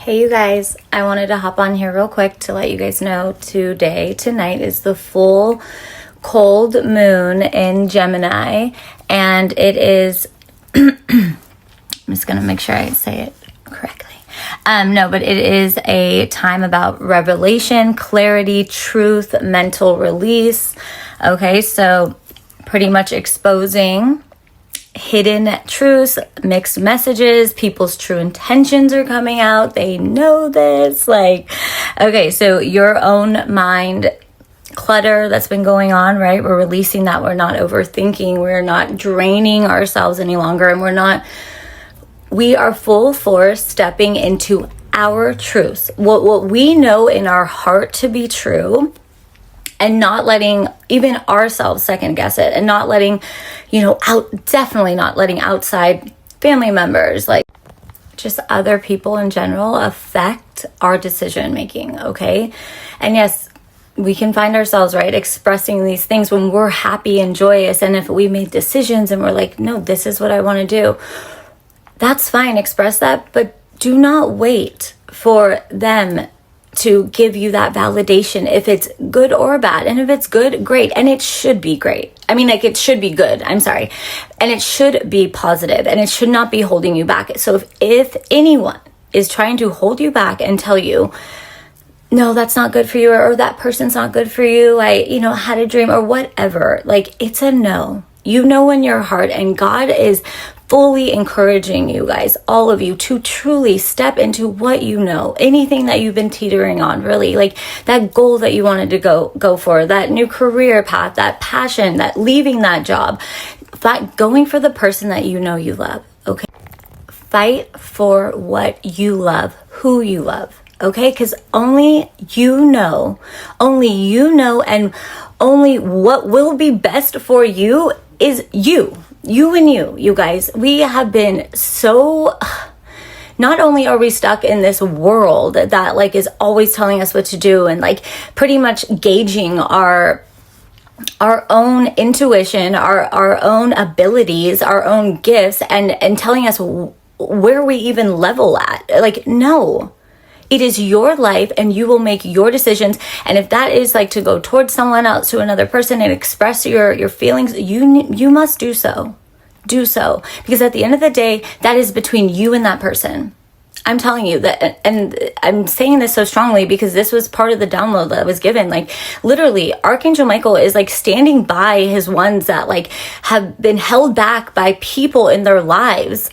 Hey you guys, I wanted to hop on here real quick to let you guys know tonight is the full cold moon in Gemini, and it is, I'm just going to make sure I say it correctly. But it is a time about revelation, clarity, truth, mental release. Okay, so pretty much exposing hidden truths, mixed messages, people's true intentions are coming out. They know this. Okay, so your own mind clutter that's been going on, right? We're releasing that. We're not overthinking. We're not draining ourselves any longer. And we are full force stepping into our truths. What we know in our heart to be true, and not letting even ourselves second guess it, and not letting, definitely not letting outside family members, just other people in general affect our decision making, okay? And yes, we can find ourselves, right, expressing these things when we're happy and joyous, and if we made decisions and we're like, no, this is what I want to do, that's fine, express that, but do not wait for them to give you that validation if it's good or bad. And if it's good, great. And it should be great. It should be good. I'm sorry. And it should be positive, and it should not be holding you back. So if anyone is trying to hold you back and tell you, no, that's not good for you, or that person's not good for you, I had a dream or whatever, it's a no. You know in your heart, and God is fully encouraging you guys, all of you, to truly step into what you know, anything that you've been teetering on, really, that goal that you wanted to go for, that new career path, that passion, that leaving that job, going for the person that you know you love, okay? Fight for what you love, who you love, okay? Because only you know, and only what will be best for you is you and you guys. We have been so, not only are we stuck in this world that is always telling us what to do, and pretty much gauging our own intuition, our own abilities, our own gifts, and telling us where we even level at. No. It is your life, and you will make your decisions. And if that is to go towards someone else, to another person, and express your feelings, you must do so. Do so. Because at the end of the day, that is between you and that person. I'm telling you that, and I'm saying this so strongly because this was part of the download that was given. Literally, Archangel Michael is standing by his ones that have been held back by people in their lives.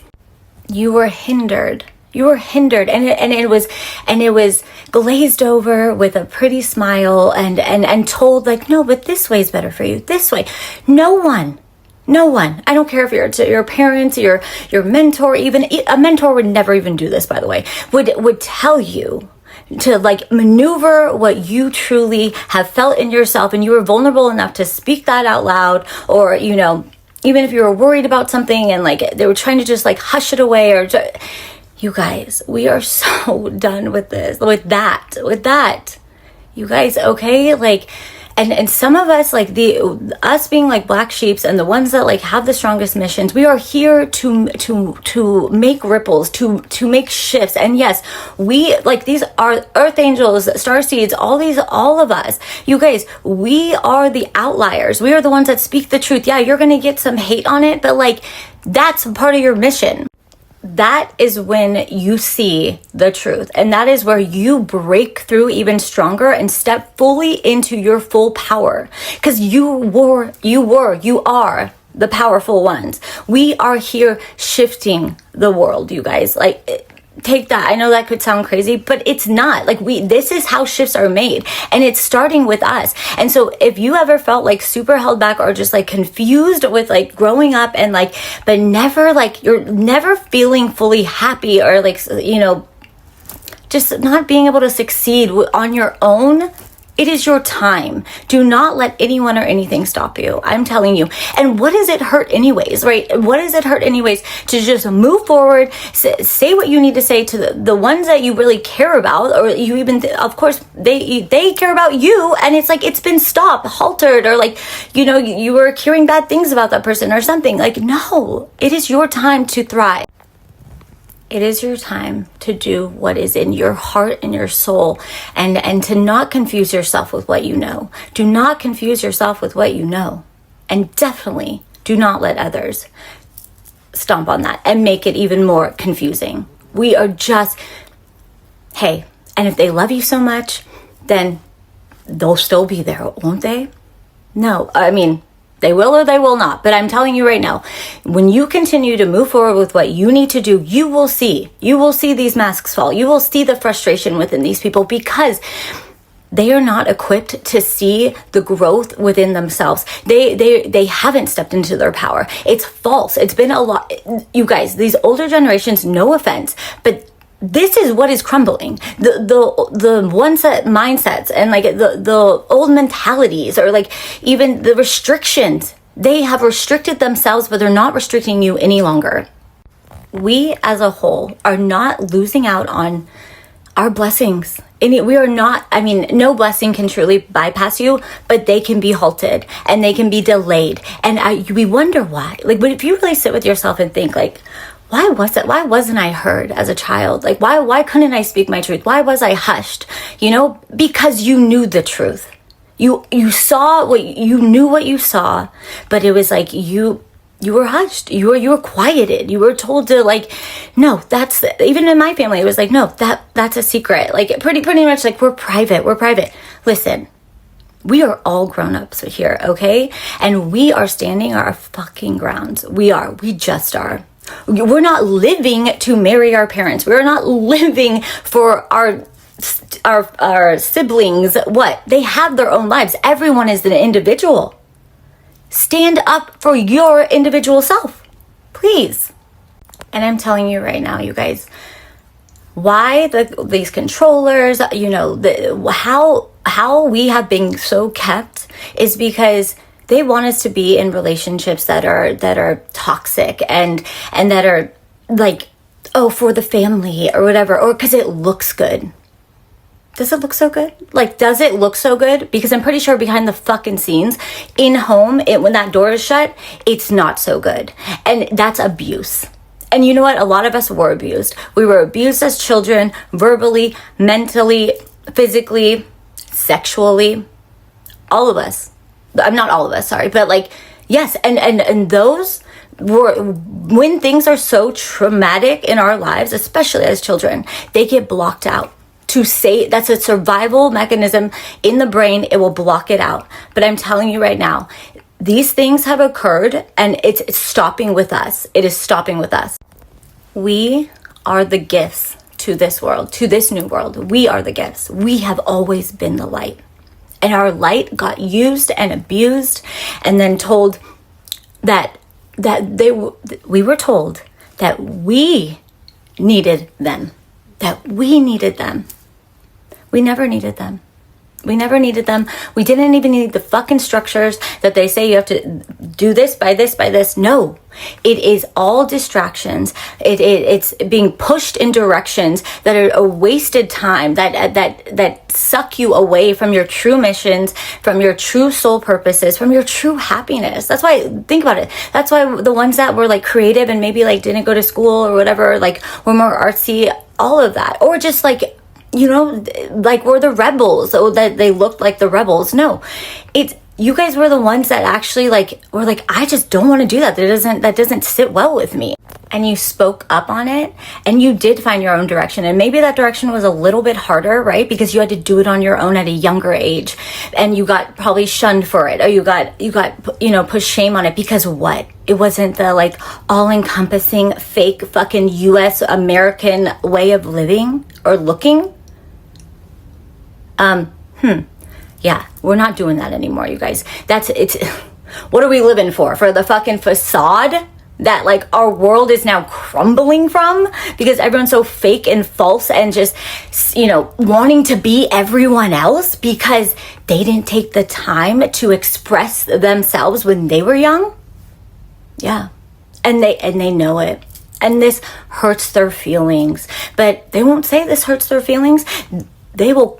You were hindered. And it was glazed over with a pretty smile and told no, but this way is better for you. This way. No one. I don't care if you're your parents, your mentor, even a mentor would never even do this, by the way, would tell you to maneuver what you truly have felt in yourself, and you were vulnerable enough to speak that out loud, or, even if you were worried about something and they were trying to just hush it away, or you guys, we are so done with this, with that, you guys, okay? And some of us, us being black sheeps, and the ones that have the strongest missions, we are here to make ripples, to make shifts. And yes, we, these are earth angels, star seeds, all of us, you guys, we are the outliers. We are the ones that speak the truth. Yeah, you're going to get some hate on it, but that's part of your mission. That is when you see the truth, and that is where you break through even stronger and step fully into your full power, because you are the powerful ones. We are here shifting the world, you guys. Take that. I know that could sound crazy, but it's not. This is how shifts are made, and it's starting with us. And so if you ever felt super held back, or just confused with growing up, and but never you're never feeling fully happy, or just not being able to succeed on your own, it is your time. Do not let anyone or anything stop you. I'm telling you. And what does it hurt anyways, right? What does it hurt anyways to just move forward, say what you need to say to the ones that you really care about, or you even, of course, they care about you, and it's it's been stopped, halted, or you were hearing bad things about that person or something. No, it is your time to thrive. It is your time to do what is in your heart and your soul, and to not confuse yourself with what you know. Do not confuse yourself with what you know. And definitely do not let others stomp on that and make it even more confusing. We are just, hey, and if they love you so much, then they'll still be there, won't they? No, I mean, they will or they will not. But I'm telling you right now, when you continue to move forward with what you need to do, you will see these masks fall. You will see the frustration within these people, because they are not equipped to see the growth within themselves. They haven't stepped into their power. It's false. It's been a lot. You guys, these older generations, no offense, but this is what is crumbling. The one set mindsets and like the old mentalities, or like even the restrictions. They have restricted themselves, but they're not restricting you any longer. We as a whole are not losing out on our blessings. We are not, I mean, no blessing can truly bypass you, but they can be halted and they can be delayed. And we wonder why. Like, but if you really sit with yourself and think like, why wasn't I heard as a child? Like, why couldn't I speak my truth? Why was I hushed? You know, because you knew the truth. You saw you knew what you saw, but it was like you were hushed. You were quieted. You were told to like, no, even in my family, it was like, no, that's a secret. Like pretty much like we're private. Listen, we are all grown-ups here, okay? And we are standing our fucking grounds. We just are. We're not living to marry our parents. We're not living for our siblings. What? They have their own lives. Everyone is an individual. Stand up for your individual self, please. And I'm telling you right now, you guys, why these controllers, you know, how we have been so kept is because they want us to be in relationships that are toxic and that are like, oh, for the family or whatever, or because it looks good. Does it look so good? Like, does it look so good? Because I'm pretty sure behind the fucking scenes, in home, when that door is shut, it's not so good. And that's abuse. And you know what? A lot of us were abused. We were abused as children, verbally, mentally, physically, sexually. All of us. I'm not all of us, sorry. But like, yes. And those were, when things are so traumatic in our lives, especially as children, they get blocked out. To say that's a survival mechanism in the brain, it will block it out. But I'm telling you right now, these things have occurred and it's stopping with us. It is stopping with us. We are the gifts to this world, to this new world. We are the gifts. We have always been the light. And our light got used and abused, and then told we were told that we needed them. That we needed them. We never needed them. We never needed them. We didn't even need the fucking structures that they say you have to do this by this by this. No, it is all distractions. It's being pushed in directions that are a wasted time, that suck you away from your true missions, from your true soul purposes, from your true happiness. That's why, think about it. That's why the ones that were like creative and maybe like didn't go to school or whatever, like were more artsy, all of that, or just like, you know, like we're the rebels, or that they looked like the rebels. No, you guys were the ones that actually like were like, I just don't want to do that. That doesn't sit well with me. And you spoke up on it, and you did find your own direction. And maybe that direction was a little bit harder, right? Because you had to do it on your own at a younger age, and you got probably shunned for it, or you got pushed shame on it because what? It wasn't the like all-encompassing fake fucking US American way of living or looking. Yeah, we're not doing that anymore, you guys. What are we living for? For the fucking facade that like our world is now crumbling from, because everyone's so fake and false and just, you know, wanting to be everyone else because they didn't take the time to express themselves when they were young. Yeah. And they know it. And this hurts their feelings, but they won't say this hurts their feelings. They will,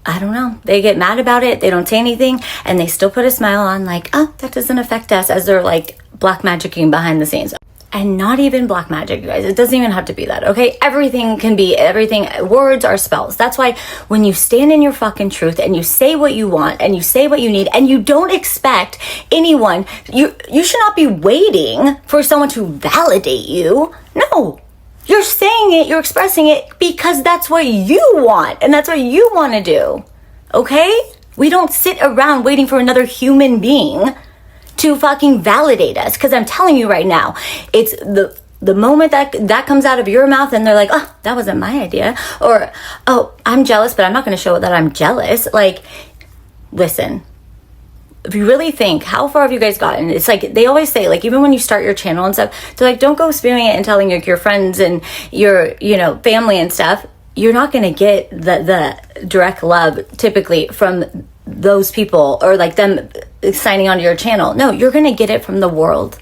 I don't know. They get mad about it. They don't say anything, and they still put a smile on like, oh, that doesn't affect us, as they're like black magicking behind the scenes. And not even black magic, you guys. It doesn't even have to be that, okay? Everything can be everything. Words are spells. That's why when you stand in your fucking truth and you say what you want and you say what you need and you don't expect anyone, you should not be waiting for someone to validate you. No. You're saying it, you're expressing it because that's what you want and that's what you want to do, okay? We don't sit around waiting for another human being to fucking validate us, because I'm telling you right now, it's the moment that comes out of your mouth and they're like, oh, that wasn't my idea, or oh, I'm jealous, but I'm not going to show that I'm jealous. Like, listen, if you really think, how far have you guys gotten? It's like they always say, like, even when you start your channel and stuff, they're like, don't go spewing it and telling like your friends and your family and stuff. You're not going to get the direct love typically from those people, or like them signing onto your channel. No, you're going to get it from the world.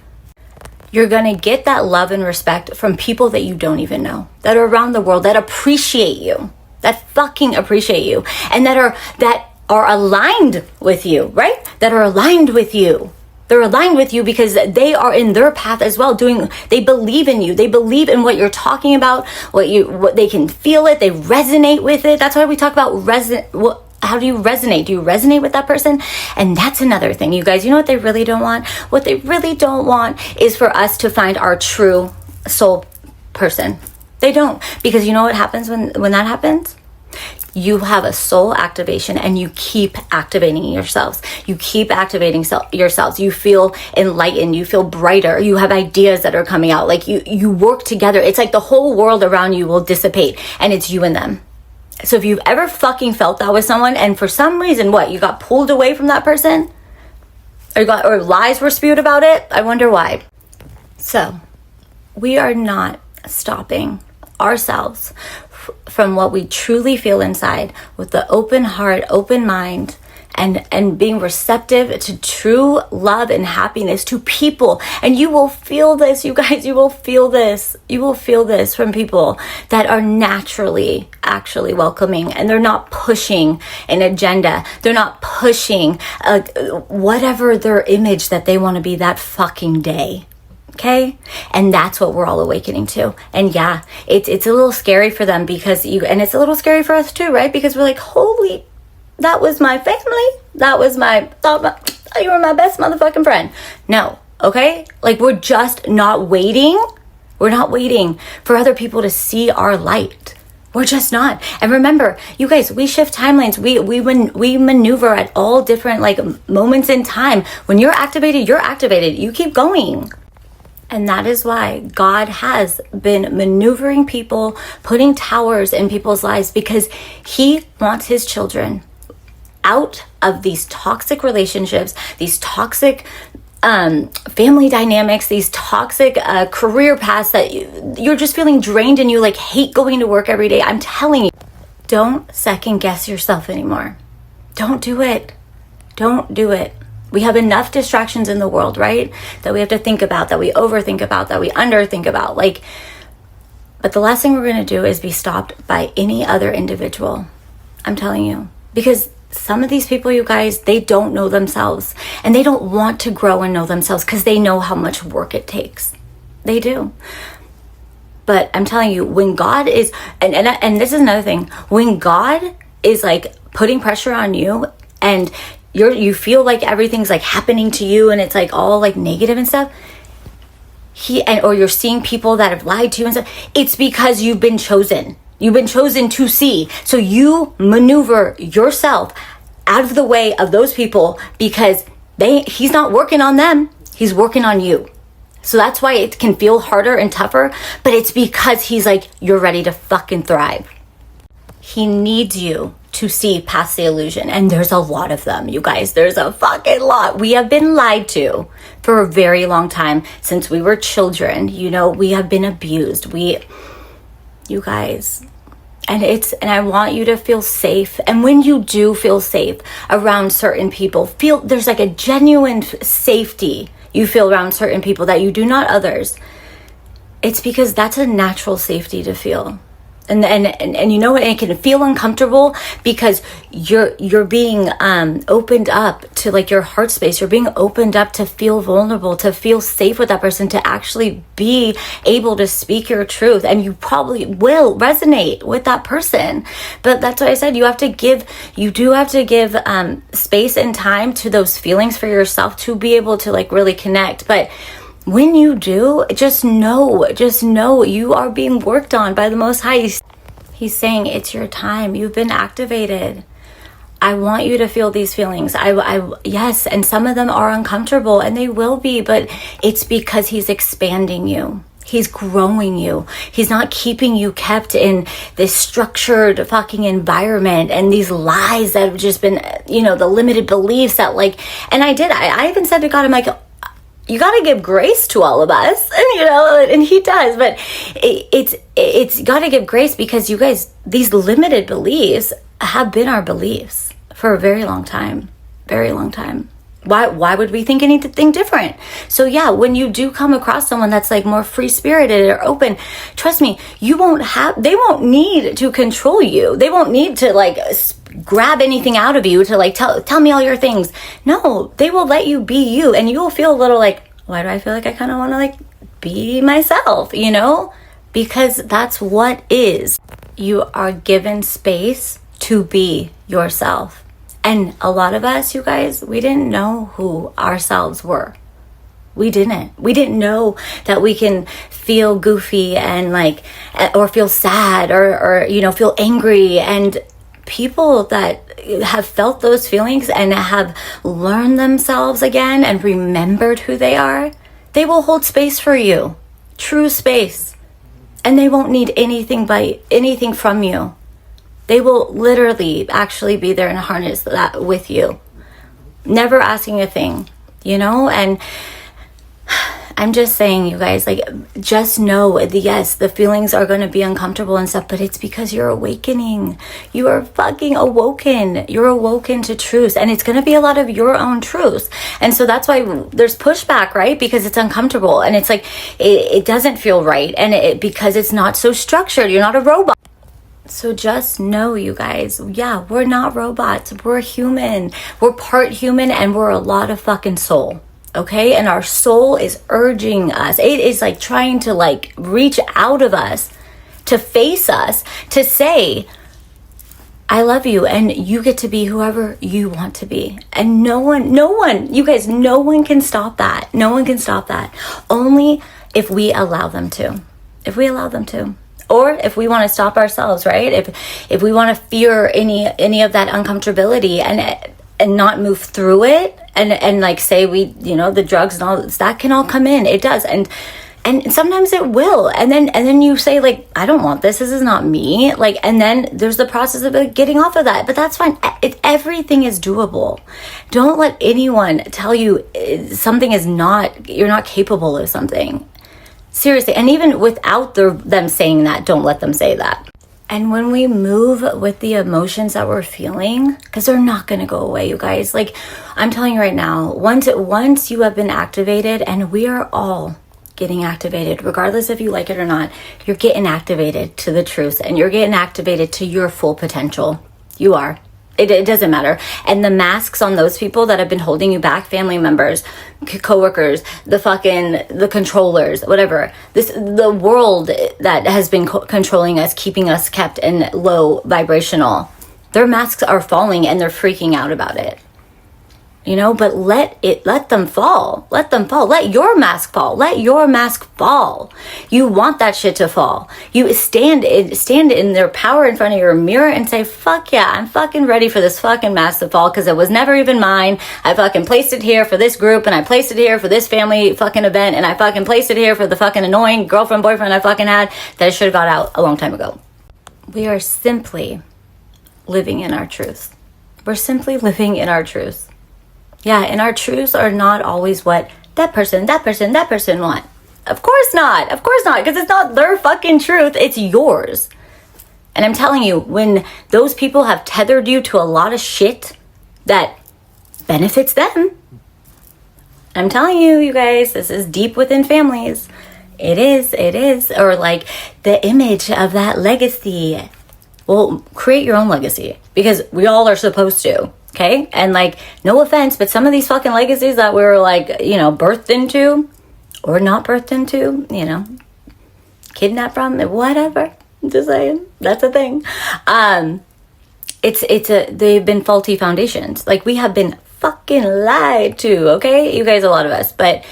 You're going to get that love and respect from people that you don't even know, that are around the world, that appreciate you, that fucking appreciate you, and that are aligned with you, right? That are aligned with you. They're aligned with you because they are in their path as well, they believe in you. They believe in what you're talking about, what they can feel it, they resonate with it. That's why we talk about how do you resonate? Do you resonate with that person? And that's another thing, you guys. You know what they really don't want? What they really don't want is for us to find our true soul person. They don't. Because you know what happens when that happens? You have a soul activation and you keep activating yourselves. You keep activating yourselves. You feel enlightened. You feel brighter. You have ideas that are coming out. Like you work together. It's like the whole world around you will dissipate and it's you and them. So if you've ever fucking felt that with someone and for some reason, you got pulled away from that person or lies were spewed about it, I wonder why. So we are not stopping ourselves from what we truly feel inside with the open heart, open mind, and being receptive to true love and happiness to people. And you will feel this, you guys, you will feel this from people that are naturally actually welcoming, and they're not pushing an agenda. They're not pushing whatever their image that they want to be that fucking day. Okay? And that's what we're all awakening to. And yeah, it's a little scary for them and it's a little scary for us too, right? Because we're like, holy, that was my family. You were my best motherfucking friend. No, okay? Like, we're just not waiting. We're not waiting for other people to see our light. We're just not. And remember, you guys, we shift timelines. We maneuver at all different moments in time. When you're activated, you're activated. You keep going. And that is why God has been maneuvering people, putting towers in people's lives, because he wants his children out of these toxic relationships, these toxic family dynamics, these toxic career paths that you're just feeling drained and you hate going to work every day. I'm telling you, don't second guess yourself anymore. Don't do it. Don't do it. We have enough distractions in the world, right? That we have to think about, that we overthink about, that we underthink about. But the last thing we're going to do is be stopped by any other individual. I'm telling you. Because some of these people, you guys, they don't know themselves. And they don't want to grow and know themselves because they know how much work it takes. They do. But I'm telling you, when God is, and this is another thing, when God is putting pressure on you and you feel like everything's happening to you and it's all negative and stuff, or you're seeing people that have lied to you and stuff, it's because you've been chosen. You've been chosen to see. So you maneuver yourself out of the way of those people because he's not working on them. He's working on you. So that's why it can feel harder and tougher, but it's because he's you're ready to fucking thrive. He needs you to see past the illusion. And there's a lot of them, you guys. There's a fucking lot. We have been lied to for a very long time. Since we were children, we have been abused. You guys, and I want you to feel safe. And when you do feel safe around certain people, there's a genuine safety you feel around certain people that you do not others. It's because that's a natural safety to feel. And you know what, it can feel uncomfortable because you're being opened up to like your heart space. You're being opened up to feel vulnerable, to feel safe with that person, to actually be able to speak your truth. And you probably will resonate with that person. But that's what I said, you do have to give space and time to those feelings for yourself to be able to like really connect. But when you do, just know you are being worked on by the Most High. He's saying, it's your time. You've been activated. I want you to feel these feelings. Yes, and some of them are uncomfortable, and they will be, but it's because he's expanding you. He's growing you. He's not keeping you kept in this structured fucking environment and these lies that have just been, the limited beliefs that like, and I even said to God, I'm like, you got to give grace to all of us, and he does, but it's got to give grace because you guys, these limited beliefs have been our beliefs for a very long time. Why would we think anything different? So yeah, when you do come across someone that's like more free-spirited or open, trust me, they won't need to control you. They won't need to like grab anything out of you to like tell me all your things. No, they will let you be you, and you will feel a little like, why do I feel like I kind of want to like be myself, because that's what is. You are given space to be yourself. And a lot of us, you guys, we didn't know who ourselves were. We didn't know that we can feel goofy and like, or feel sad or feel angry. And people that have felt those feelings and have learned themselves again and remembered who they are, they will hold space for you, true space. And they won't need anything from you. They will literally actually be there and harness that with you, never asking a thing, and I'm just saying, you guys, like, just know, yes, the feelings are going to be uncomfortable and stuff, but it's because you're awakening. You are fucking awoken. You're awoken to truth, and it's going to be a lot of your own truth. And so that's why there's pushback, right? Because it's uncomfortable, and it's like, it doesn't feel right, and because it's not so structured. You're not a robot. So just know, you guys, yeah, we're not robots. We're human. We're part human, and we're a lot of fucking soul. Okay, and our soul is urging us. It is like trying to like reach out of us, to face us, to say, I love you, and you get to be whoever you want to be. And no one, you guys, no one can stop that. No one can stop that. Only if we allow them to. If we allow them to. Or if we want to stop ourselves, right? If we want to fear any of that uncomfortability and not move through it, and like say the drugs and all that can all come in. It does, and sometimes it will, and then you say like, I don't want this is not me, like, and then there's the process of like, getting off of that, but that's fine. Everything is doable. Don't let anyone tell you something is not, you're not capable of something. Seriously, and even without them saying that, don't let them say that. And when we move with the emotions that we're feeling, because they're not going to go away, you guys. Like, I'm telling you right now, once you have been activated, and we are all getting activated, regardless if you like it or not, you're getting activated to the truth, and you're getting activated to your full potential. You are. It doesn't matter. And the masks on those people that have been holding you back, family members, coworkers, the controllers, whatever, the world that has been controlling us, keeping us kept in low vibrational, their masks are falling and they're freaking out about it. But let them fall. Let them fall. Let your mask fall. Let your mask fall. You want that shit to fall. You stand in their power in front of your mirror and say, fuck yeah, I'm fucking ready for this fucking mask to fall, because it was never even mine. I fucking placed it here for this group, and I placed it here for this family fucking event, and I fucking placed it here for the fucking annoying girlfriend, boyfriend I fucking had that I should have got out a long time ago. We are simply living in our truth. We're simply living in our truth. Yeah, and our truths are not always what that person want. Of course not, because it's not their fucking truth, it's yours. And I'm telling you, when those people have tethered you to a lot of shit that benefits them, I'm telling you, you guys, this is deep within families. It is. Or like the image of that legacy. Well, create your own legacy, because we all are supposed to, okay? And like, no offense, but some of these fucking legacies that we were like, birthed into or not birthed into, kidnapped from, whatever. I'm just saying, that's a thing. They've been faulty foundations. Like, we have been fucking lied to, okay? You guys, a lot of us, but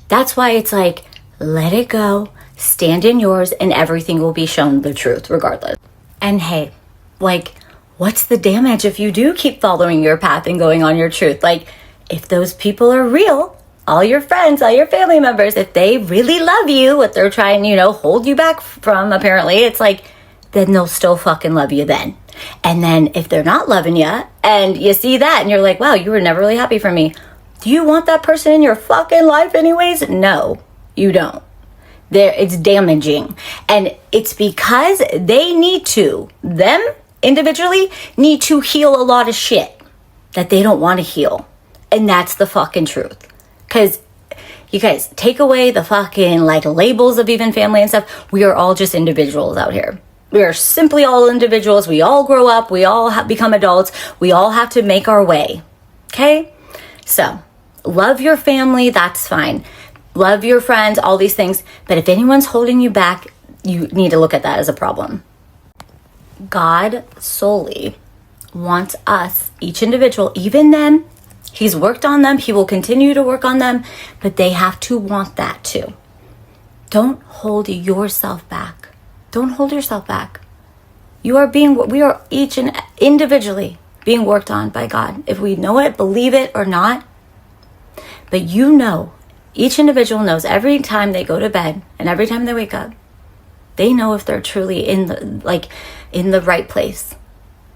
that's why it's like, let it go, stand in yours, and everything will be shown the truth regardless. And hey, like, what's the damage if you do keep following your path and going on your truth? Like, if those people are real, all your friends, all your family members, if they really love you, what they're trying, hold you back from, apparently, it's like, then they'll still fucking love you then. And then if they're not loving you, and you see that, and you're like, wow, you were never really happy for me. Do you want that person in your fucking life anyways? No, you don't. It's damaging. And it's because them individually need to heal a lot of shit that they don't want to heal. And that's the fucking truth. Because you guys, take away the fucking like labels of even family and stuff. We are all just individuals out here. We are simply all individuals. We all grow up. We all become adults. We all have to make our way. Okay? So, love your family. That's fine. Love your friends, all these things. But if anyone's holding you back, you need to look at that as a problem. God solely wants us, each individual, even them. He's worked on them. He will continue to work on them. But they have to want that too. Don't hold yourself back. Don't hold yourself back. We are each and individually being worked on by God. If we know it, believe it or not. But each individual knows every time they go to bed and every time they wake up, they know if they're truly in the right place.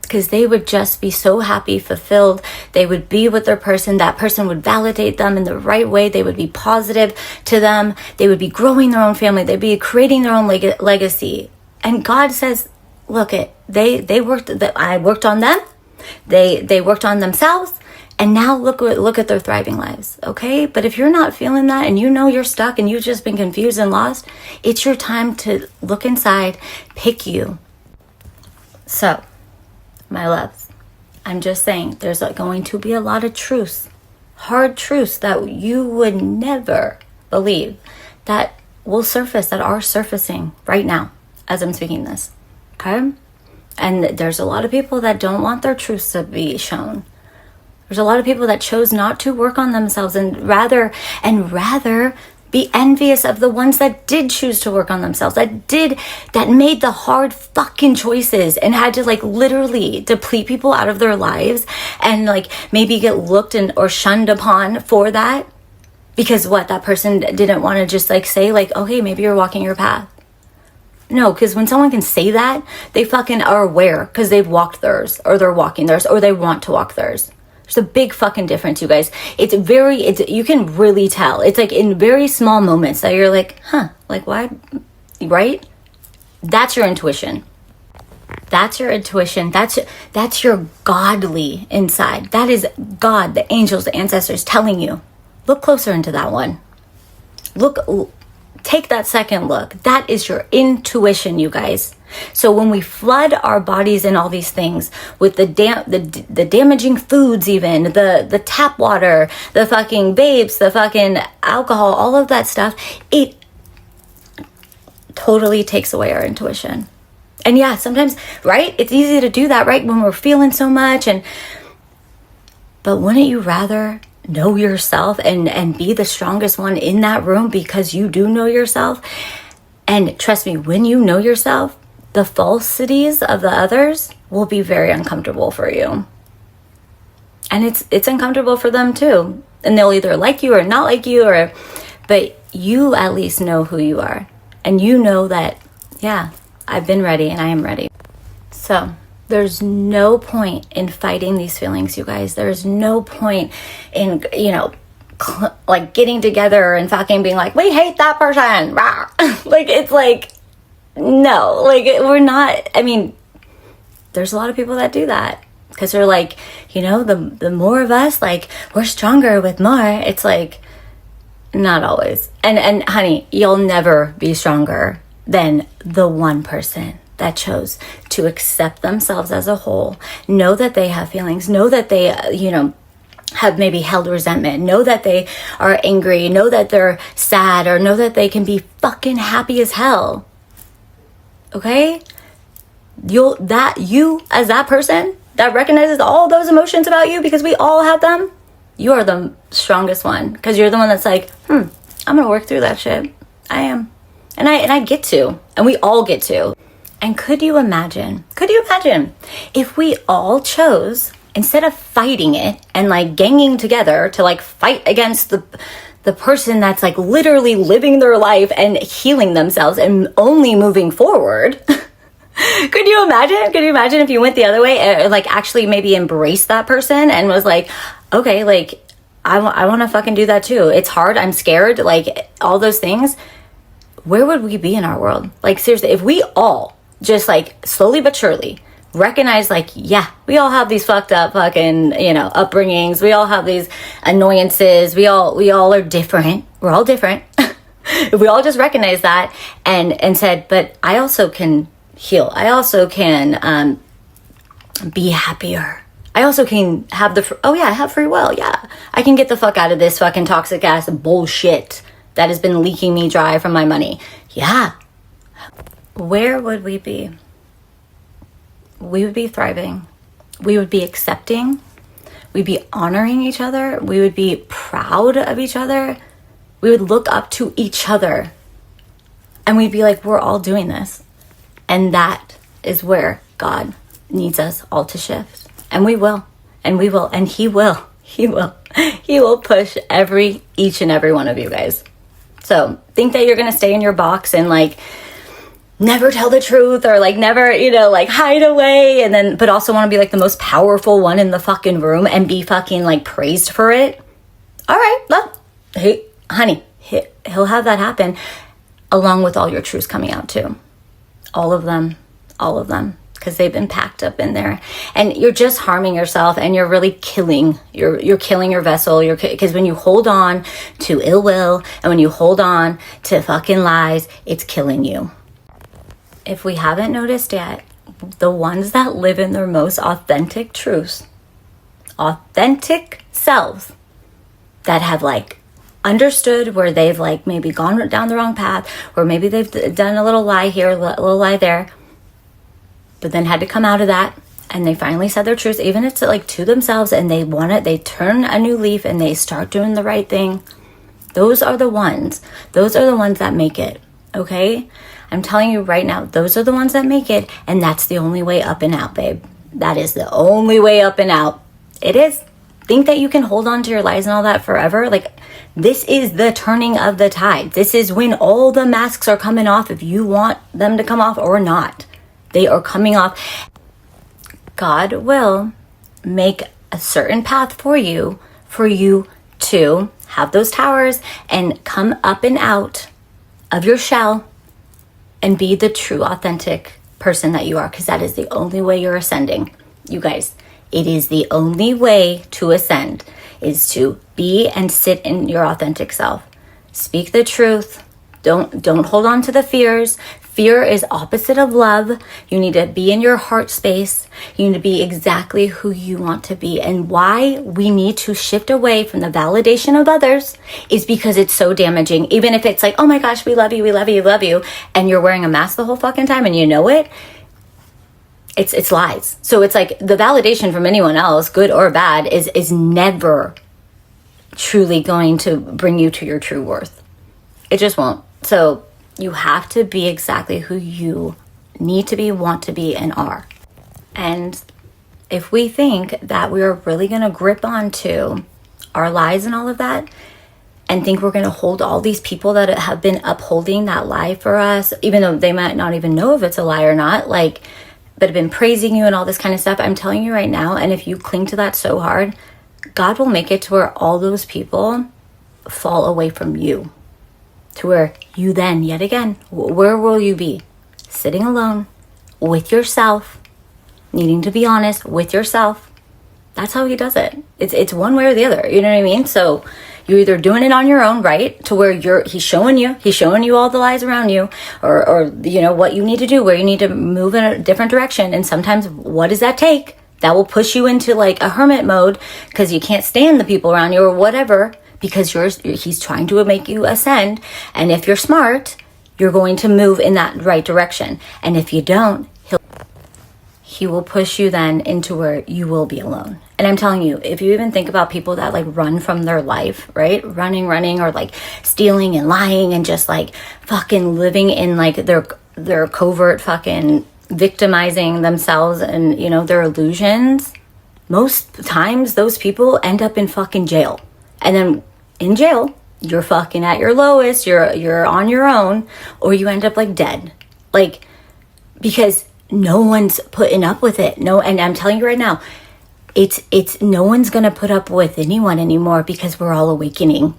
Because they would just be so happy, fulfilled. They would be with their person. That person would validate them in the right way. They would be positive to them. They would be growing their own family. They'd be creating their own legacy. And God says, look, I worked on them. They worked on themselves. And now look at their thriving lives, okay? But if you're not feeling that and you're stuck and you've just been confused and lost, it's your time to look inside, pick you. So, my loves, I'm just saying there's going to be a lot of truths, hard truths that you would never believe that will surface, that are surfacing right now as I'm speaking this, okay? And there's a lot of people that don't want their truths to be shown. There's a lot of people that chose not to work on themselves and rather be envious of the ones that did choose to work on themselves, that made the hard fucking choices and had to like literally deplete people out of their lives and like maybe get looked or shunned upon for that because that person didn't want to just like say like, okay, maybe you're walking your path. No, because when someone can say that, they fucking are aware because they've walked theirs or they're walking theirs or they want to walk theirs. There's a big fucking difference, you guys. You can really tell. It's like in very small moments that you're like, like why, right? That's your intuition. That's your intuition. That's your godly inside. That is God, the angels, the ancestors telling you. Look closer into that one. Take that second look. That is your intuition, you guys. So when we flood our bodies and all these things with the damaging foods, even the tap water, the fucking vapes, the fucking alcohol, all of that stuff, it totally takes away our intuition. And yeah, sometimes, right? It's easy to do that, right? When we're feeling so much but wouldn't you rather know yourself and be the strongest one in that room because you do know yourself? And trust me, when you know yourself, the falsities of the others will be very uncomfortable for you. And it's uncomfortable for them too. And they'll either like you or not like you, but you at least know who you are. And you know that, yeah, I've been ready and I am ready. So there's no point in fighting these feelings, you guys. There's no point in, like getting together and fucking being like, we hate that person. Like, it's like, no, like we're not, there's a lot of people that do that because they're like, the more of us, like we're stronger with more. It's like, Not always. And honey, you'll never be stronger than the one person that chose to accept themselves as a whole, know that they have feelings, know that they, have maybe held resentment, know that they are angry, know that they're sad, or know that they can be fucking happy as hell. Okay? You as that person that recognizes all those emotions about you, because we all have them, you are the strongest one, because you're the one that's like, I'm gonna work through that shit. I am. And I get to, and we all get to. And could you imagine if we all chose, instead of fighting it and like ganging together to like fight against the person that's like literally living their life and healing themselves and only moving forward? Could you imagine if you went the other way, like actually maybe embrace that person and was like, okay, like I want to fucking do that too. It's hard. I'm scared. Like all those things. Where would we be in our world? Like seriously, if we all just like slowly but surely recognize, like, yeah, we all have these fucked up fucking, upbringings. We all have these annoyances. We all are different. We're all different. If we all just recognize that and said, but I also can heal. I also can be happier. I also can have I have free will. Yeah. I can get the fuck out of this fucking toxic ass bullshit that has been leaking me dry from my money. Yeah. Where would we be? We would be thriving. We would be accepting. We'd be honoring each other. We would be proud of each other. We would look up to each other. And we'd be like, we're all doing this. And that is where God needs us all to shift. And we will. And we will. And He will. He will. He will push each and every one of you guys. So think that you're going to stay in your box and like never tell the truth, or like never, like hide away, and then, but also want to be like the most powerful one in the fucking room and be fucking like praised for it. All right, hey, honey, he'll have that happen along with all your truths coming out too. All of them, because they've been packed up in there, and you're just harming yourself, and you're really killing, you're killing your vessel. Because when you hold on to ill will, and when you hold on to fucking lies, it's killing you. If we haven't noticed yet, the ones that live in their most authentic truths, authentic selves, that have like understood where they've like maybe gone down the wrong path, or maybe they've done a little lie here, a little lie there, but then had to come out of that, and they finally said their truth, even if it's like to themselves, and they turn a new leaf and they start doing the right thing. Those are the ones that make it. Okay? I'm telling you right now, those are the ones that make it, and that's the only way up and out, babe. That is the only way up and out. It is. Think that you can hold on to your lies and all that forever? Like, this is the turning of the tide. This is when all the masks are coming off, if you want them to come off or not. They are coming off. God will make a certain path for you to have those towers and come up and out of your shell and be the true, authentic person that you are, because that is the only way you're ascending. You guys, it is the only way to ascend, is to be and sit in your authentic self. Speak the truth. Don't hold on to the fears. Fear is opposite of love. You need to be in your heart space. You need to be exactly who you want to be. And why we need to shift away from the validation of others is because it's so damaging. Even if it's like, oh my gosh, we love you, we love you, we love you, and you're wearing a mask the whole fucking time and you know it, it's lies. So it's like the validation from anyone else, good or bad, is never truly going to bring you to your true worth. It just won't. So you have to be exactly who you need to be, want to be, and are. And if we think that we're really going to grip onto our lies and all of that, and think we're going to hold all these people that have been upholding that lie for us, even though they might not even know if it's a lie or not, like, but have been praising you and all this kind of stuff, I'm telling you right now, and if you cling to that so hard, God will make it to where all those people fall away from you. To where you then, yet again, where will you be? Sitting alone with yourself, needing to be honest with yourself. That's how He does it. It's one way or the other. You know what I mean? So You're either doing it on your own, right? To where he's showing you all the lies around you, or you know, what you need to do, where you need to move in a different direction. And sometimes, what does that take? That will push you into like a hermit mode because you can't stand the people around you or whatever, because he's trying to make you ascend. And if you're smart, you're going to move in that right direction. And if you don't, he will push you then into where you will be alone. And I'm telling you, if you even think about people that like run from their life, right? Running, or like stealing and lying and just like fucking living in like their covert fucking victimizing themselves and, you know, their illusions. Most times those people end up in fucking jail. And then in jail, you're fucking at your lowest, you're on your own, or you end up like dead. Like, because no one's putting up with it. No, and I'm telling you right now, it's no one's gonna put up with anyone anymore because we're all awakening.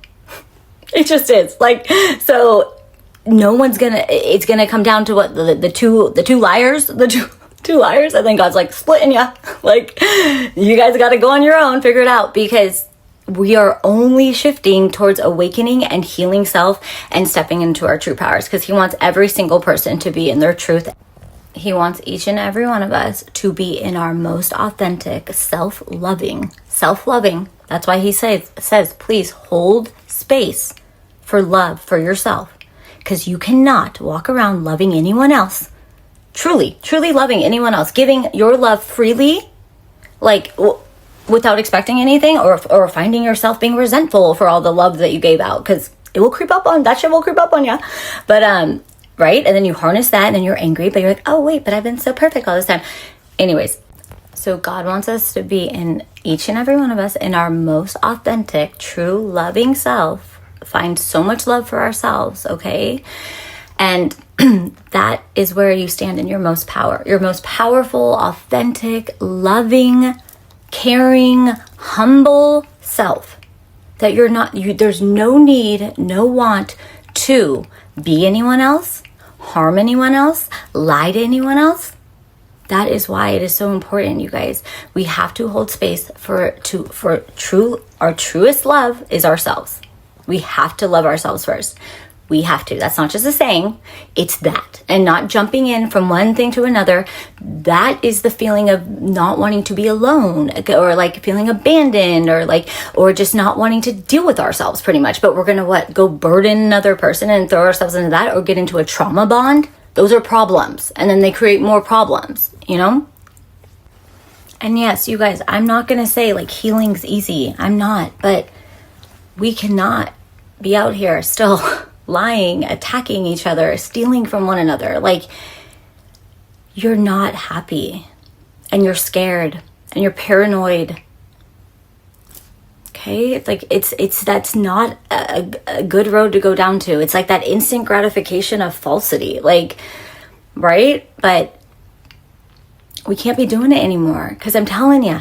It just is. Like, so no one's gonna, it's gonna come down to what the two liars, and then God's like splitting ya. Like, you guys gotta go on your own, figure it out, because we are only shifting towards awakening and healing self and stepping into our true powers, because he wants every single person to be in their truth. He wants each and every one of us to be in our most authentic, self-loving. That's why he says, please hold space for love for yourself, because you cannot walk around loving anyone else, truly loving anyone else, giving your love freely, like without expecting anything, or finding yourself being resentful for all the love that you gave out, because it will creep up on you. But right? And then you harness that and then you're angry, but you're like, oh wait, but I've been so perfect all this time. Anyways, so God wants us to be in, each and every one of us, in our most authentic, true, loving self. Find so much love for ourselves, okay? And that is where you stand in your most power. Your most powerful, authentic, loving, caring, humble self. That you're not, there's no need, no want to be anyone else, harm anyone else, lie to anyone else. That is why it is so important, you guys. We have to hold space for true, our truest love is ourselves. We have to love ourselves first. We have to. That's not just a saying. It's that. And not jumping in from one thing to another. That is the feeling of not wanting to be alone, or like feeling abandoned, or just not wanting to deal with ourselves, pretty much. But we're going to go burden another person and throw ourselves into that, or get into a trauma bond. Those are problems. And then they create more problems, you know? And yes, you guys, I'm not going to say like healing's easy. I'm not. But we cannot be out here still lying, attacking each other, stealing from one another. Like, you're not happy, and you're scared, and you're paranoid. Okay? Like, it's that's not a good road to go down to. It's like that instant gratification of falsity. Like, right? But we can't be doing it anymore, because I'm telling you,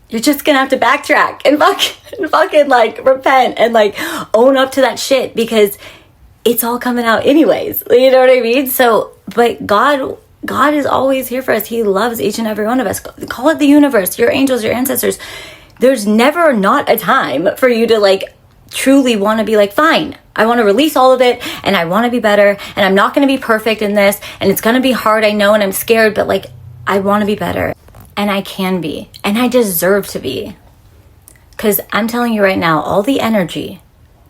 you're just gonna have to backtrack and fucking like repent and like own up to that shit, because it's all coming out anyways. You know what I mean? So, but God is always here for us. He loves each and every one of us. Call it the universe, your angels, your ancestors. There's never not a time for you to like truly want to be like, fine, I want to release all of it, and I want to be better, and I'm not going to be perfect in this, and it's going to be hard, I know, and I'm scared, but like, I want to be better, and I can be, and I deserve to be. Because I'm telling you right now, all the energy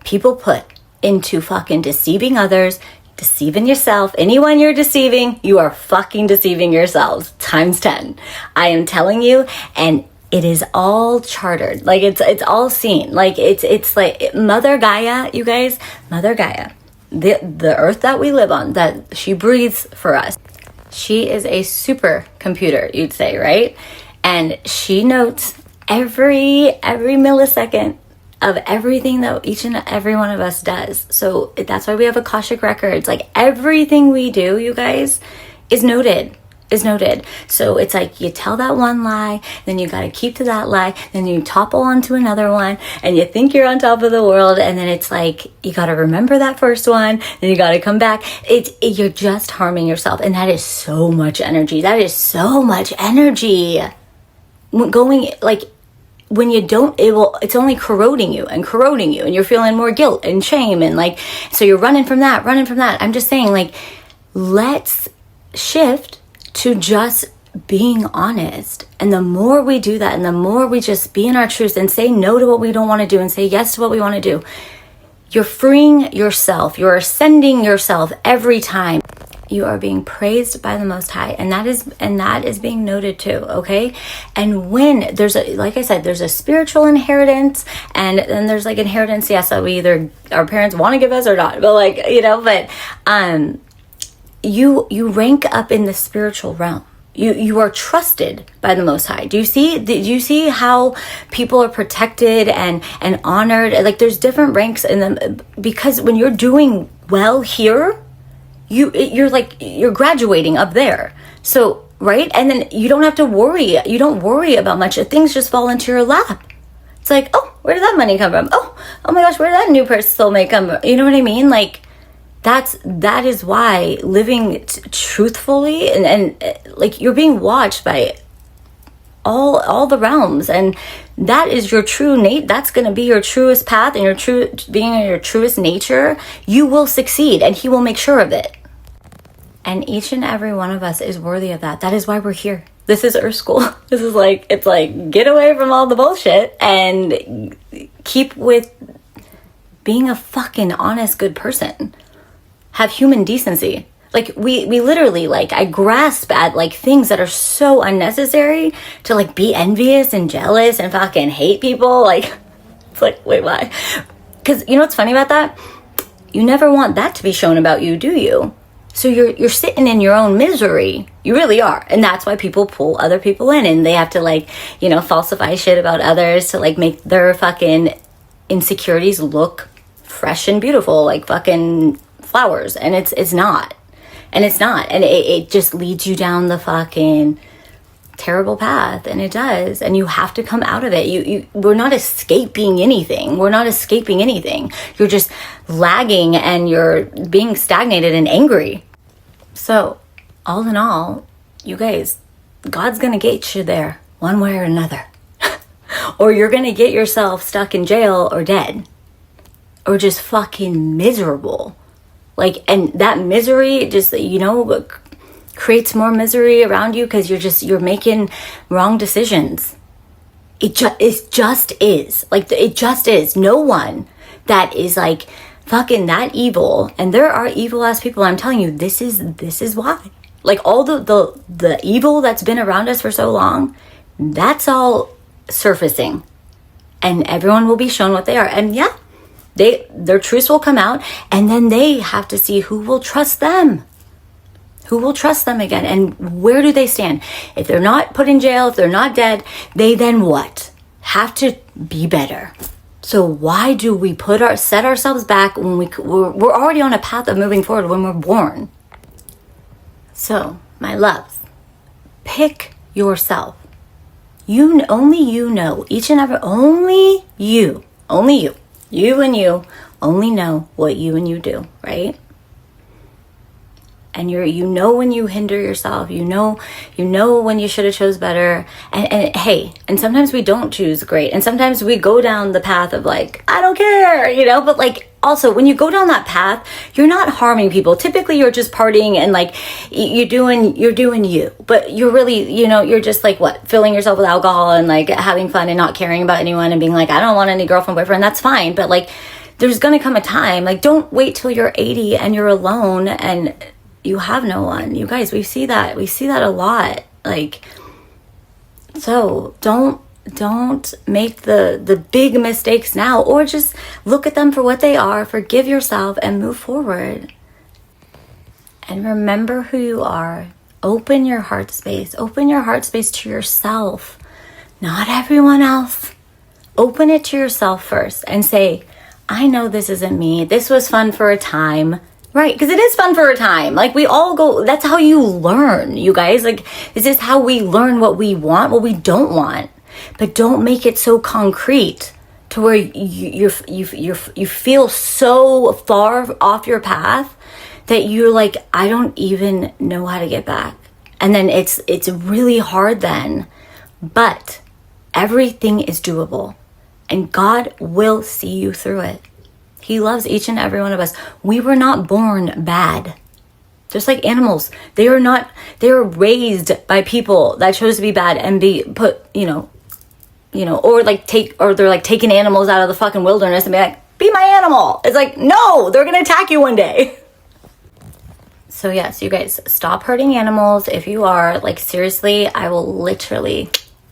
people put into fucking deceiving others, deceiving yourself, anyone you're deceiving, you are fucking deceiving yourselves times 10. I am telling you, and it is all chartered. Like, it's all seen. Like, it's like Mother Gaia, you guys, Mother Gaia, the earth that we live on, that she breathes for us. She is a supercomputer, you'd say, right? And she notes every millisecond of everything that each and every one of us does. So that's why we have Akashic records. Like, everything we do, you guys, is noted. So it's like you tell that one lie, then you got to keep to that lie, then you topple onto another one, and you think you're on top of the world, and then it's like you got to remember that first one, then you got to come back. You're just harming yourself, and that is so much energy. Going like when you don't, it's only corroding you, and you're feeling more guilt and shame, and like, so you're running from that. I'm just saying, like, let's shift to just being honest. And the more we do that, and the more we just be in our truth and say no to what we don't want to do and say yes to what we want to do, you're freeing yourself. You're ascending yourself every time. You are being praised by the Most High, and that is being noted too, okay? And when there's like I said, there's a spiritual inheritance, and then there's like inheritance, yes, that we either, our parents want to give us or not, but like, you rank up in the spiritual realm. You are trusted by the Most High. Do you see how people are protected and honored? Like, there's different ranks in them, because when you're doing well here, you're graduating up there. So, right? And then you don't have to worry. You don't worry about much. Things just fall into your lap. It's like, oh, where did that money come from? Oh my gosh, where did that new soulmate come from? You know what I mean? Like, that is why living truthfully and like, you're being watched by all the realms, and that is your true that's going to be your truest path, and being in your truest nature, you will succeed, and he will make sure of it. And each and every one of us is worthy of that. That is why we're here. This is Earth School. This is like, it's like, get away from all the bullshit and keep with being a fucking honest, good person. Have human decency. Like, we literally, like, I grasp at, like, things that are so unnecessary to, like, be envious and jealous and fucking hate people. Like, it's like, wait, why? Because you know what's funny about that? You never want that to be shown about you, do you? So you're sitting in your own misery. You really are. And that's why people pull other people in, and they have to, like, falsify shit about others to, like, make their fucking insecurities look fresh and beautiful, like fucking flowers. And it's not. And it's not. And it just leads you down the fucking terrible path. And it does. And you have to come out of it. We're not escaping anything. You're just lagging, and you're being stagnated and angry. So, all in all, you guys, God's going to get you there one way or another. Or you're going to get yourself stuck in jail or dead. Or just fucking miserable. Like, and that misery just, creates more misery around you, because you're making wrong decisions. It just is. Like, it just is. No one that is, like, fucking that evil, and there are evil ass people, I'm telling you, this is why. Like, all the evil that's been around us for so long, that's all surfacing. And everyone will be shown what they are. And yeah, their truths will come out, and then they have to see who will trust them. Who will trust them again, and where do they stand? If they're not put in jail, if they're not dead, they then what? Have to be better. So why do we set ourselves back when we're already on a path of moving forward when we're born? So, my loves, pick yourself. Only you know, only you and you only know what you and you do, right? And you know when you hinder yourself, you know when you should have chose better, and hey, and sometimes we don't choose great, and sometimes we go down the path of, like, I don't care, but, like, also when you go down that path, you're not harming people. Typically you're just partying and, like, you're doing you, but you're really, you're just, like, filling yourself with alcohol and, like, having fun and not caring about anyone and being like, I don't want any girlfriend, boyfriend. That's fine, but, like, there's gonna come a time, like, don't wait till you're 80 and you're alone and you have no one. You guys, we see that a lot. Like, so don't make the big mistakes now, or just look at them for what they are, forgive yourself, and move forward. And remember who you are. Open your heart space to yourself, not everyone else. Open it to yourself first and say, I know this isn't me. This was fun for a time. Right, because it is fun for a time. Like, we all go, that's how you learn, you guys. Like, this is how we learn what we want, what we don't want. But don't make it so concrete to where you feel so far off your path that you're like, I don't even know how to get back. And then it's really hard then. But everything is doable, and God will see you through it. He loves each and every one of us. We were not born bad. Just like animals, they were raised by people that chose to be bad and be put, or they're like taking animals out of the fucking wilderness and be like, be my animal. It's like, no, they're gonna attack you one day. So yes, you guys, stop hurting animals. If you are, like, seriously, I will literally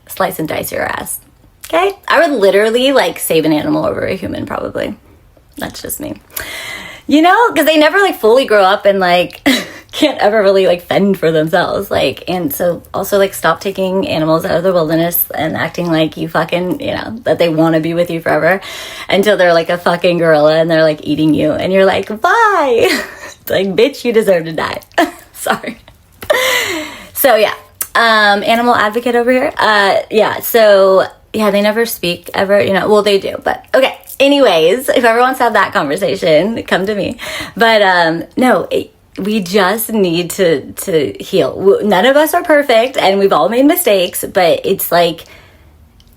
slice and dice your ass. Okay? I would literally, like, save an animal over a human, probably. That's just me. Because they never, like, fully grow up and, like, can't ever really, like, fend for themselves. Like, and so also, like, stop taking animals out of the wilderness and acting like you fucking, that they want to be with you forever until they're, like, a fucking gorilla and they're, like, eating you. And you're like, bye. It's like, bitch, you deserve to die. Sorry. So, yeah. Animal advocate over here. So, yeah, they never speak ever, well, they do, but okay. Anyways, if everyone wants to have that conversation, come to me. But we just need to heal. None of us are perfect, and we've all made mistakes, but it's like,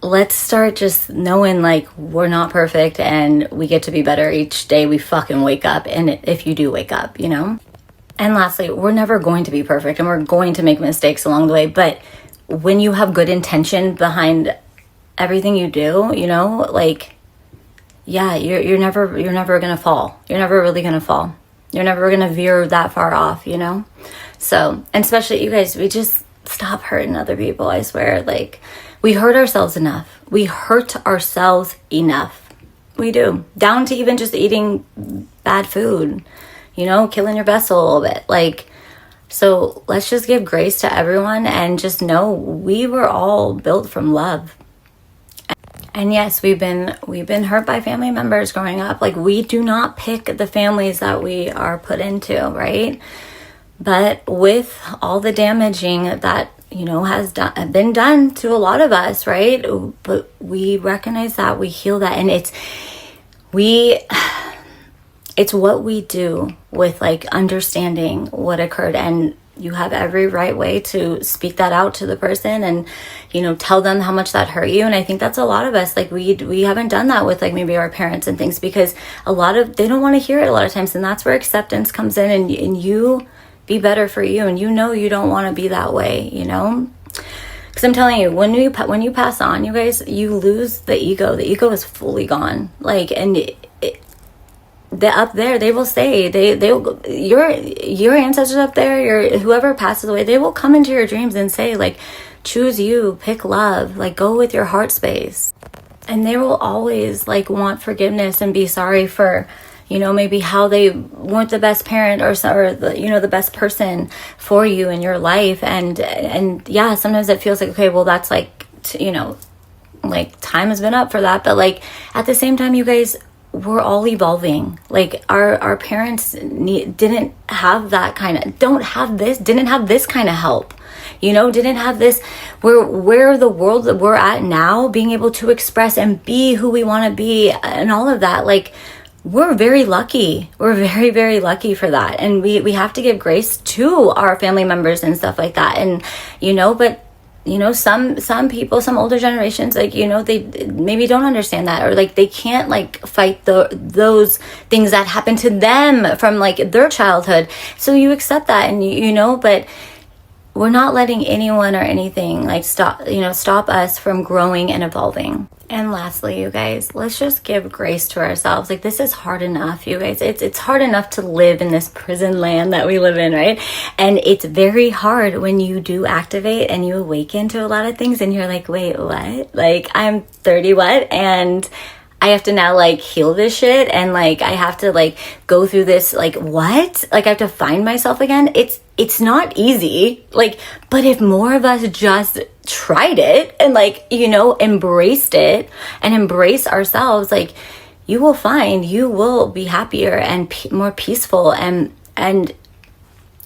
let's start just knowing, like, we're not perfect, and we get to be better each day we fucking wake up, and if you do wake up, And lastly, we're never going to be perfect, and we're going to make mistakes along the way, but when you have good intention behind everything you do, like, yeah, you're never gonna fall. You're never really gonna fall. You're never gonna veer that far off, So, and especially you guys, we just stop hurting other people. I swear, like, we hurt ourselves enough. We hurt ourselves enough. We do, down to even just eating bad food, killing your vessel a little bit, like. So let's just give grace to everyone and just know we were all built from love. And yes, we've been hurt by family members growing up. Like, we do not pick the families that we are put into, right? But with all the damaging that, has been done to a lot of us, right? But we recognize that, we heal that, and it's what we do with, like, understanding what occurred. And you have every right way to speak that out to the person and, tell them how much that hurt you. And I think that's a lot of us, like, we haven't done that with, like, maybe our parents and things, because they don't want to hear it a lot of times. And that's where acceptance comes in, and you be better for you. And you don't want to be that way, because I'm telling you, when you pass on, you guys, you lose the ego. The ego is fully gone. Like, and up there, they will say, your ancestors up there, whoever passes away, they will come into your dreams and say, like, choose you, pick love, like, go with your heart space. And they will always, like, want forgiveness and be sorry for, maybe how they weren't the best parent or the best person for you in your life. And yeah, sometimes it feels like, okay, well, that's like, like, time has been up for that. But, like, at the same time, you guys, we're all evolving. Like, our parents didn't have that didn't have this kind of help, didn't have this, where the world that we're at now, being able to express and be who we want to be and all of that. Like, we're very lucky. We're very, very lucky for that. And we have to give grace to our family members and stuff like that. And, but some people, some older generations, like, they maybe don't understand that, or, like, they can't, like, fight those things that happen to them from, like, their childhood. So you accept that, and but we're not letting anyone or anything, like, stop us from growing and evolving. And lastly, you guys, let's just give grace to ourselves. Like, this is hard enough, you guys. It's hard enough to live in this prison land that we live in, right? And it's very hard when you do activate and you awaken to a lot of things and you're like, wait, what? Like, I'm 30 what? And I have to now, like, heal this shit, and, like, I have to, like, go through this, like, what? Like, I have to find myself again. It's not easy, like, but if more of us just tried it and, like, embraced it and embrace ourselves, like, you will find you will be happier and more peaceful, and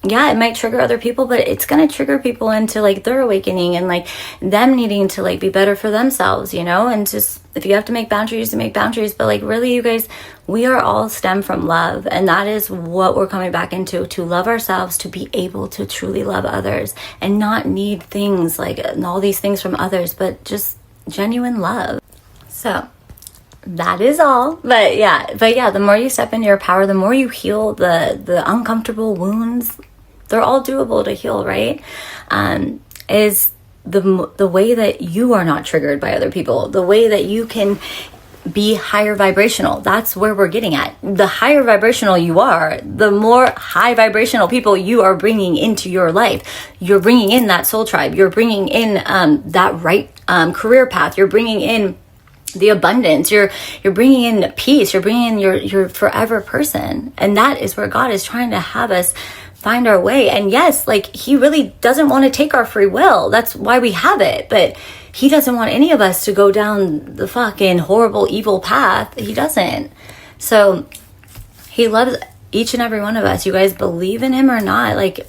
yeah, it might trigger other people, but it's going to trigger people into, like, their awakening and, like, them needing to, like, be better for themselves, and just, if you have to make boundaries, to make boundaries. But, like, really, you guys, we are all stem from love, and that is what we're coming back into, to love ourselves, to be able to truly love others and not need things, like, and all these things from others, but just genuine love. So that is all. But yeah, the more you step into your power, the more you heal the uncomfortable wounds. They're all doable to heal, right? Is the way that you are not triggered by other people, the way that you can be higher vibrational. That's where we're getting at. The higher vibrational you are, the more high vibrational people you are bringing into your life. You're bringing in that soul tribe. You're bringing in that right career path. You're bringing in the abundance. You're bringing in peace. You're bringing in your forever person. And that is where God is trying to have us find our way. And yes, like, he really doesn't want to take our free will. That's why we have it. But he doesn't want any of us to go down the fucking horrible, evil path. He doesn't. So he loves each and every one of us. You guys believe in him or not, like,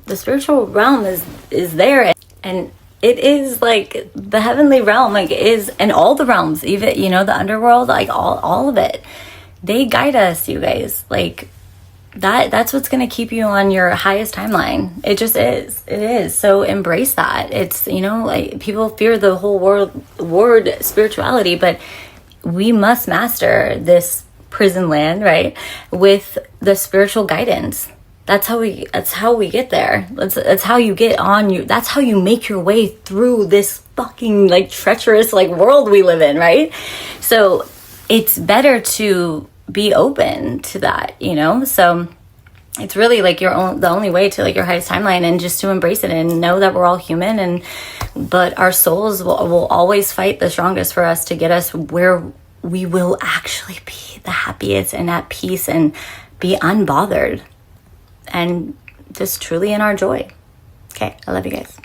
the spiritual realm is there. And it is like the heavenly realm, like, is, and all the realms, even, you know, the underworld, like all of it. They guide us, you guys. Like, that's what's going to keep you on your highest timeline. It just is. It is. So embrace that. It's, you know, like, people fear the whole word spirituality, but we must master this prison land, right? With the spiritual guidance. That's how we get there. That's how you get on that's how you make your way through this fucking, like, treacherous, like, world we live in, right? So it's better to be open to that, you know? So it's really like the only way to, like, your highest timeline, and just to embrace it and know that we're all human, but our souls will always fight the strongest for us to get us where we will actually be the happiest and at peace and be unbothered and just truly in our joy. Okay, I love you guys.